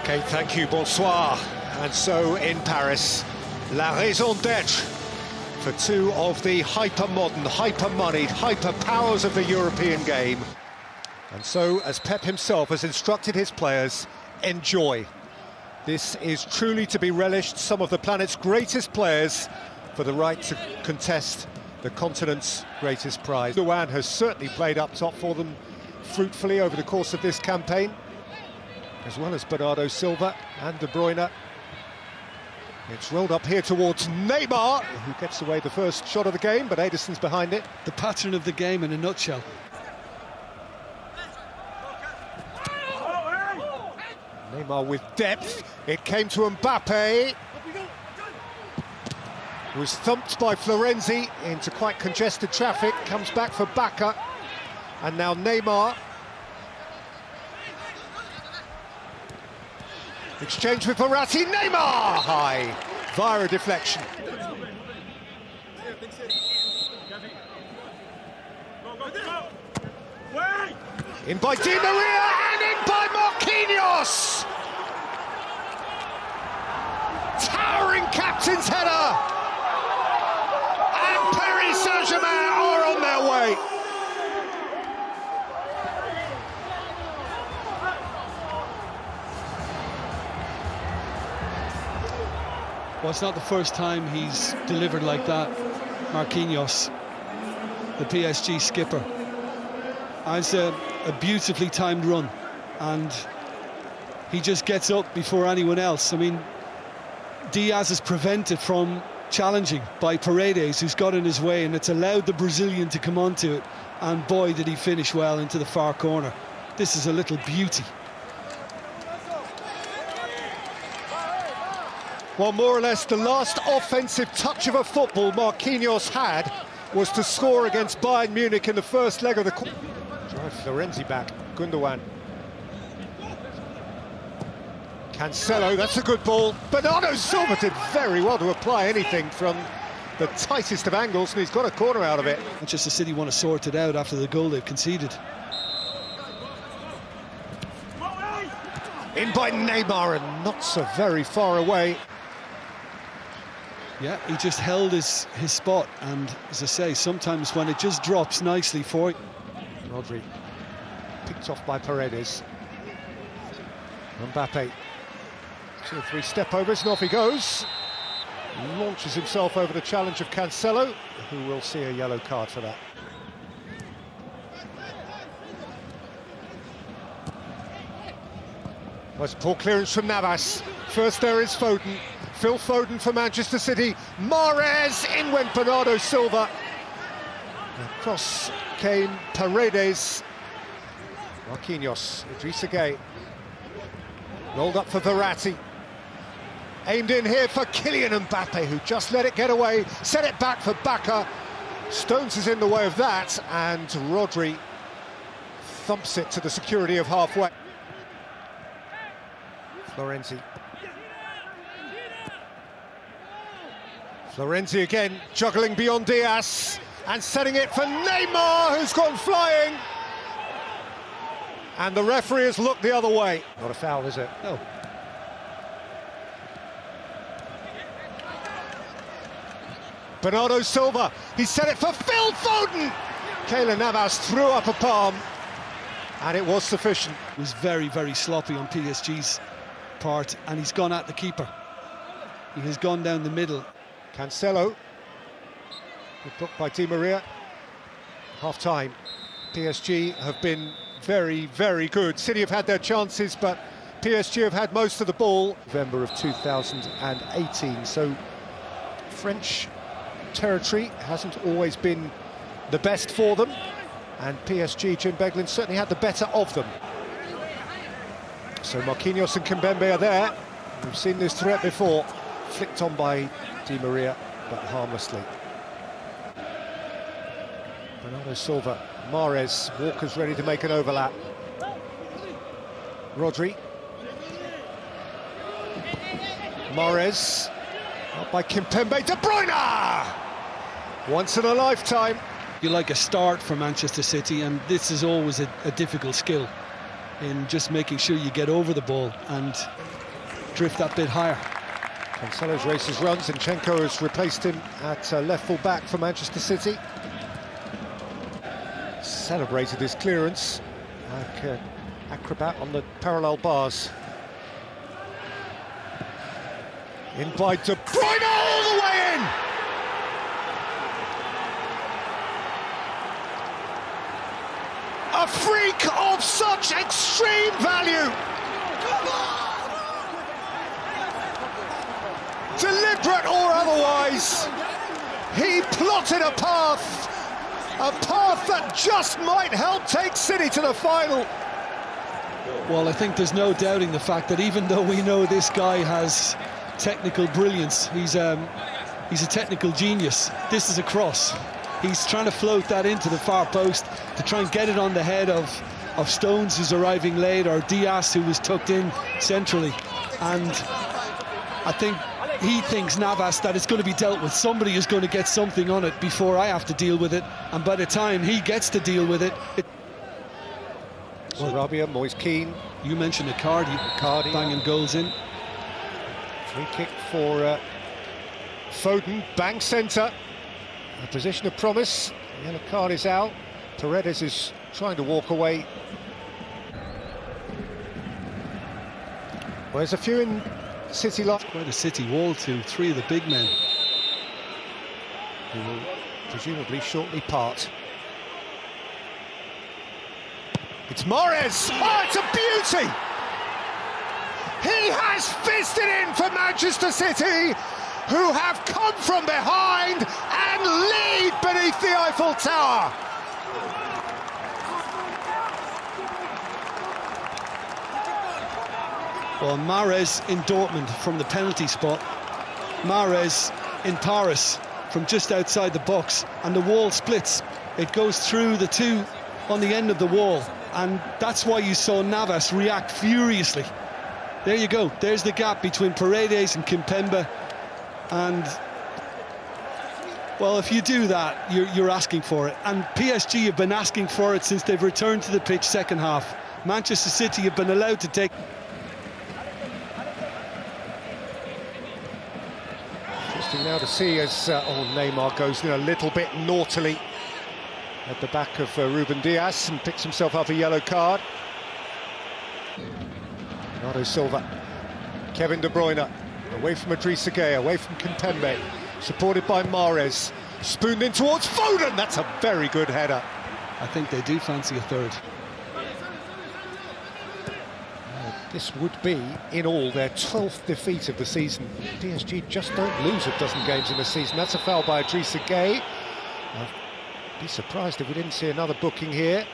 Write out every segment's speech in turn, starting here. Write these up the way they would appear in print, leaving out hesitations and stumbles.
Okay, thank you, bonsoir. And so in Paris, la raison d'être for two of the hyper-modern, hyper-moneyed, hyper-powers of the European game. And so, as Pep himself has instructed his players, enjoy. This is truly to be relished, some of the planet's greatest players for the right to contest the continent's greatest prize. Luan has certainly played up top for them fruitfully over the course of this campaign, as well as Bernardo Silva and De Bruyne. It's rolled up here towards Neymar, who gets away the first shot of the game, but Ederson's behind it. The pattern of the game in a nutshell. Neymar with depth. It came to Mbappe. Was thumped by Florenzi into quite congested traffic. Comes back for Bacca. And now Neymar. Exchange with Verratti. Neymar! High. Via a deflection. In by Di Maria and in by Marquinhos! Towering captain's header! And Paris Saint-Germain are on their way! Well, it's not the first time he's delivered like that. Marquinhos, the PSG skipper. It's a beautifully timed run, and he just gets up before anyone else. I mean, Diaz is prevented from challenging by Paredes, who's got in his way, and it's allowed the Brazilian to come onto it, and boy did he finish well into the far corner. This is a little beauty. Well, more or less the last offensive touch of a football Marquinhos had was to score against Bayern Munich in the first leg of the... Drive Florenzi back, Gundogan. Cancelo, that's a good ball. Bernardo Silva did very well to apply anything from the tightest of angles, and he's got a corner out of it. Manchester City want to sort it out after the goal they've conceded. In by Neymar, and not so very far away. Yeah, he just held his spot, and as I say, sometimes when it just drops nicely for you. Rodri, picked off by Paredes. Mbappe, 2 or 3 step-overs, and off he goes. Launches himself over the challenge of Cancelo, who will see a yellow card for that. Well, it's poor clearance from Navas. First there is Foden. Phil Foden for Manchester City. Mahrez, in went Bernardo Silva. Across came Paredes. Marquinhos, Idrissa Gueye. Rolled up for Verratti. Aimed in here for Kylian Mbappe, who just let it get away. Set it back for Bacca. Stones is in the way of that, and Rodri thumps it to the security of halfway. Florenzi again, juggling beyond Diaz, and setting it for Neymar, who's gone flying. And the referee has looked the other way. Not a foul, is it? No. Bernardo Silva, he set it for Phil Foden! Keylor Navas threw up a palm, and it was sufficient. It was very, very sloppy on PSG's part, and he's gone at the keeper. He has gone down the middle. Cancelo, good block by Di Maria. Half-time, PSG have been very, very good. City have had their chances, but PSG have had most of the ball. November of 2018, so French territory hasn't always been the best for them, and PSG, Jim Beglin, certainly had the better of them. So Marquinhos and Kimpembe are there. We've seen this threat before. Flicked on by Di Maria, but harmlessly. Bernardo Silva, Mahrez, Walker's ready to make an overlap. Rodri. Mahrez, out by Kimpembe, De Bruyne! Once in a lifetime. You like a start for Manchester City, and this is always a difficult skill. in just making sure you get over the ball and drift that bit higher. Cancelo's races runs. Zinchenko has replaced him at left full back for Manchester City. Celebrated his clearance like an acrobat on the parallel bars. In by De Bruyne, all the way in! A freak of such extreme value! Deliberate or otherwise, he plotted a path that just might help take City to the final. Well, I think there's no doubting the fact that even though we know this guy has technical brilliance, he's a technical genius, this is a cross. He's trying to float that into the far post to try and get it on the head of Stones, who's arriving late, or Diaz, who was tucked in centrally. And I think he thinks, Navas, that it's going to be dealt with. Somebody is going to get something on it before I have to deal with it. And by the time he gets to deal with it... Sarabia, Moise Keane. You mentioned Icardi banging goals in. Free kick for Foden, bang centre. A position of promise. The yellow card is out. Paredes is trying to walk away. Well, there's a few in City lot. Quite a City wall to three of the big men, who will presumably shortly part. It's Mahrez! Oh, it's a beauty! He has fisted in for Manchester City, who have come from behind and lead beneath the Eiffel Tower. Well, Mahrez in Dortmund from the penalty spot, Mahrez in Paris from just outside the box, and the wall splits. It goes through the two on the end of the wall, and that's why you saw Navas react furiously. There you go, there's the gap between Paredes and Kimpembe, and well, if you do that, you're asking for it, and PSG have been asking for it since they've returned to the pitch second half. Manchester City have been allowed to take... Interesting now to see as Neymar goes in a little bit naughtily at the back of Ruben Diaz and picks himself up a yellow card. Bernardo Silva, Kevin De Bruyne, away from Idrissa Gueye, away from Kimpembe, supported by Mahrez, spooned in towards Foden. That's a very good header. I think they do fancy a third. This would be, in all, their 12th defeat of the season. PSG just don't lose a dozen games in the season. That's a foul by Idrissa Gueye. I'd be surprised if we didn't see another booking here.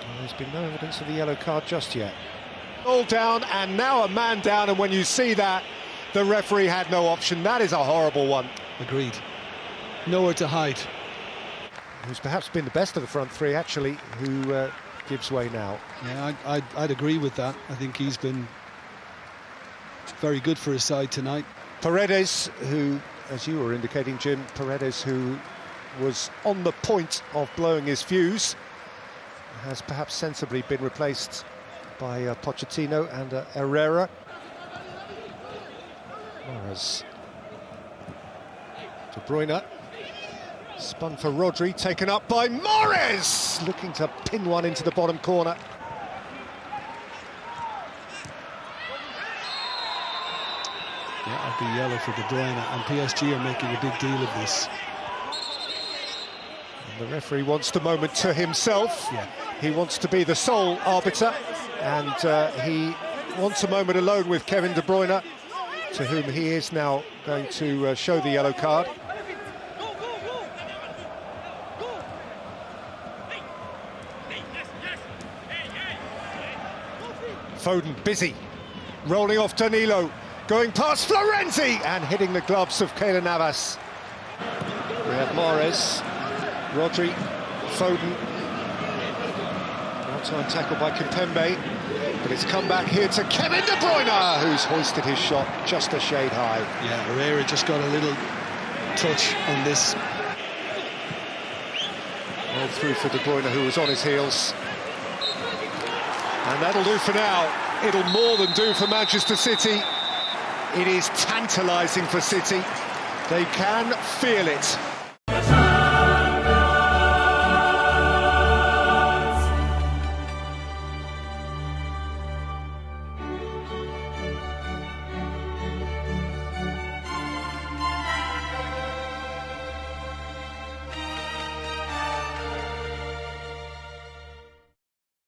Well, there's been no evidence of the yellow card just yet. All down, and now a man down, and when you see that, the referee had no option. That is a horrible one. Agreed. Nowhere to hide. Who's perhaps been the best of the front three, actually, who gives way now. Yeah, I'd agree with that. I think he's been very good for his side tonight. Paredes, who, as you were indicating, Jim, Paredes, who was on the point of blowing his fuse, has perhaps sensibly been replaced by Pochettino and Herrera. Mahrez. De Bruyne. Spun for Rodri, taken up by Mahrez! Looking to pin one into the bottom corner. Yeah, I'd be yellow for De Bruyne, and PSG are making a big deal of this. And the referee wants the moment to himself. Yeah. He wants to be the sole arbiter, and he wants a moment alone with Kevin De Bruyne, to whom he is now going to show the yellow card. Foden busy, rolling off Danilo, going past Florenzi and hitting the gloves of Keylor Navas. We have Mahrez, Rodri, Foden. Well-timed tackle by Kimpembe, but it's come back here to Kevin De Bruyne, who's hoisted his shot just a shade high. Yeah, Herrera just got a little touch on this. Gone through for De Bruyne, who was on his heels. And that'll do for now. It'll more than do for Manchester City. It is tantalising for City. They can feel it.